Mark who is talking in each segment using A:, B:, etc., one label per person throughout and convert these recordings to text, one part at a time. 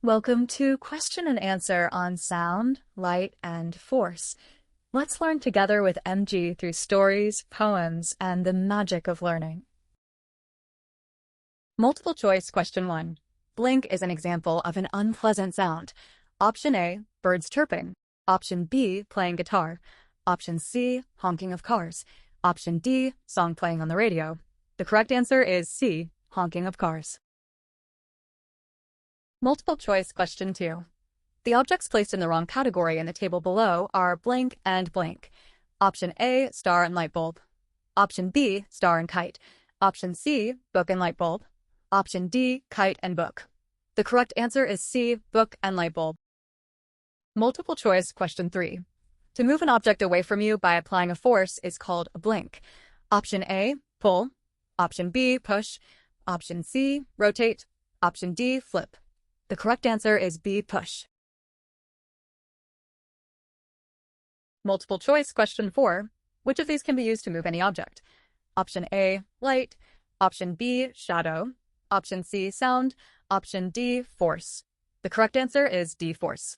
A: Welcome to question and answer on sound, light, and force. Let's learn together with MG through stories, poems, and the magic of learning. Multiple choice question 1. Blink is an example of an unpleasant sound. Option A, birds chirping. Option B, playing guitar. Option C, honking of cars. Option D, song playing on the radio. The correct answer is C, honking of cars. Multiple choice question 2. The objects placed in the wrong category in the table below are blank and blank. Option A, star and light bulb. Option B, star and kite. Option C, book and light bulb. Option D, kite and book. The correct answer is C, book and light bulb. Multiple choice question 3. To move an object away from you by applying a force is called a blink. Option A, pull. Option B, push. Option C, rotate. Option D, flip. The correct answer is B, push. Multiple choice question 4. Which of these can be used to move any object? Option A, light. Option B, shadow. Option C, sound. Option D, force. The correct answer is D, force.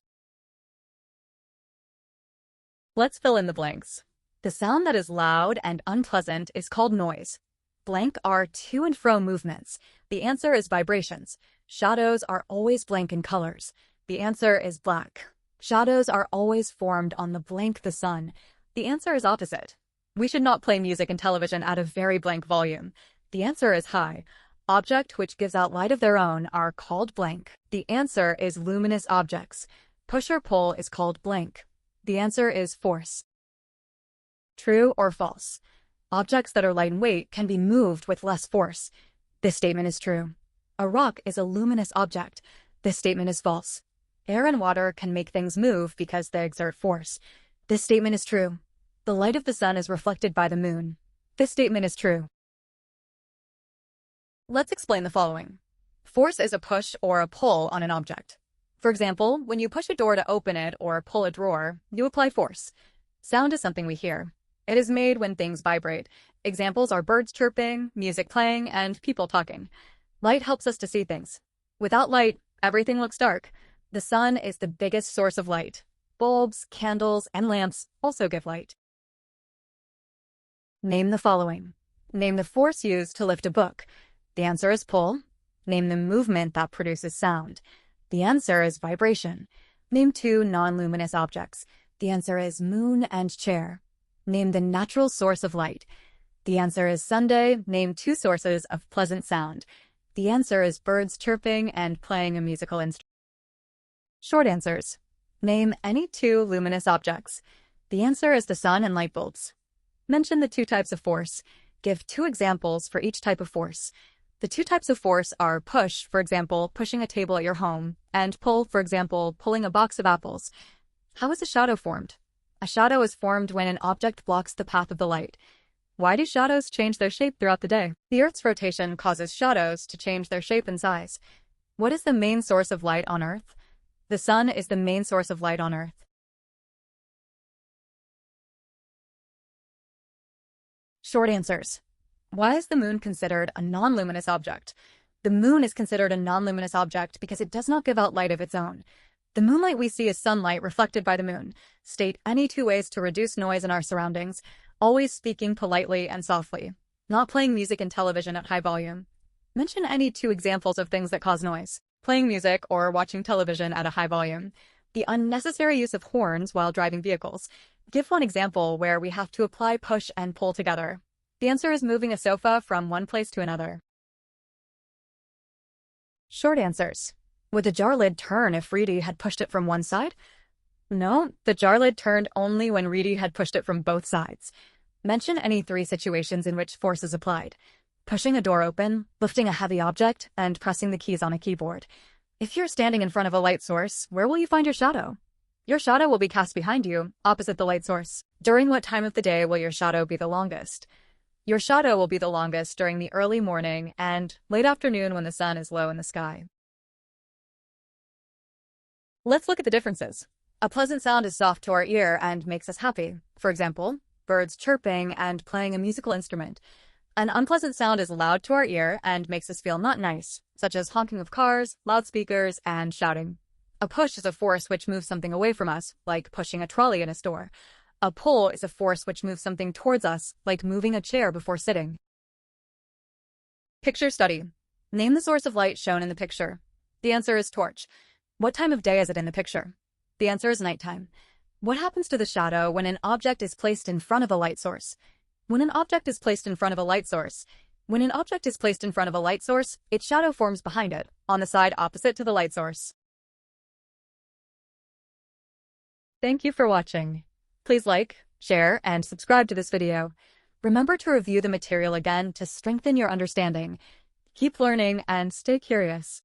A: Let's fill in the blanks. The sound that is loud and unpleasant is called noise. Blank are to and fro movements. The answer is vibrations. Shadows are always blank in colors. The answer is black. Shadows are always formed on the blank the sun. The answer is opposite. We should not play music and television at a very blank volume. The answer is high. Objects which gives out light of their own are called blank. The answer is luminous objects. Push or pull is called blank. The answer is force. True or false? Objects that are light in weight can be moved with less force. This statement is true. A rock is a luminous object. This statement is false. Air and water can make things move because they exert force. This statement is true. The light of the sun is reflected by the moon. This statement is true. Let's explain the following. Force is a push or a pull on an object. For example, when you push a door to open it or pull a drawer, you apply force. Sound is something we hear. It is made when things vibrate. Examples are birds chirping, music playing, and people talking. Light helps us to see things. Without light, everything looks dark. The sun is the biggest source of light. Bulbs, candles, and lamps also give light. Name the following. Name the force used to lift a book. The answer is pull. Name the movement that produces sound. The answer is vibration. Name 2 non-luminous objects. The answer is moon and chair. Name the natural source of light. The answer is Sunday. Name 2 sources of pleasant sound. The answer is birds chirping and playing a musical instrument. Short answers. Name any 2 luminous objects. The answer is the sun and light bulbs. Mention the 2 types of force. Give 2 examples for each type of force. The 2 types of force are push, for example, pushing a table at your home, and pull, for example, pulling a box of apples. How is a shadow formed? A shadow is formed when an object blocks the path of the light. Why do shadows change their shape throughout the day? The Earth's rotation causes shadows to change their shape and size. What is the main source of light on Earth? The sun is the main source of light on Earth. Short answers. Why is the moon considered a non-luminous object? The moon is considered a non-luminous object because it does not give out light of its own. The moonlight we see is sunlight reflected by the moon. State any 2 ways to reduce noise in our surroundings. Always speaking politely and softly. Not playing music and television at high volume. Mention any 2 examples of things that cause noise. Playing music or watching television at a high volume. The unnecessary use of horns while driving vehicles. Give 1 example where we have to apply push and pull together. The answer is moving a sofa from one place to another. Short answers. Would the jar lid turn if Reedy had pushed it from one side? No, the jar lid turned only when Reedy had pushed it from both sides. Mention any 3 situations in which force is applied. Pushing a door open, lifting a heavy object, and pressing the keys on a keyboard. If you're standing in front of a light source, where will you find your shadow? Your shadow will be cast behind you, opposite the light source. During what time of the day will your shadow be the longest? Your shadow will be the longest during the early morning and late afternoon when the sun is low in the sky. Let's look at the differences. A pleasant sound is soft to our ear and makes us happy. For example, birds chirping and playing a musical instrument. An unpleasant sound is loud to our ear and makes us feel not nice, such as honking of cars, loudspeakers, and shouting. A push is a force which moves something away from us, like pushing a trolley in a store. A pull is a force which moves something towards us, like moving a chair before sitting. Picture study. Name the source of light shown in the picture. The answer is torch. What time of day is it in the picture? The answer is nighttime. What happens to the shadow when an object is placed in front of a light source? When an object is placed in front of a light source, its shadow forms behind it, on the side opposite to the light source. Thank you for watching. Please like, share, and subscribe to this video. Remember to review the material again to strengthen your understanding. Keep learning and stay curious.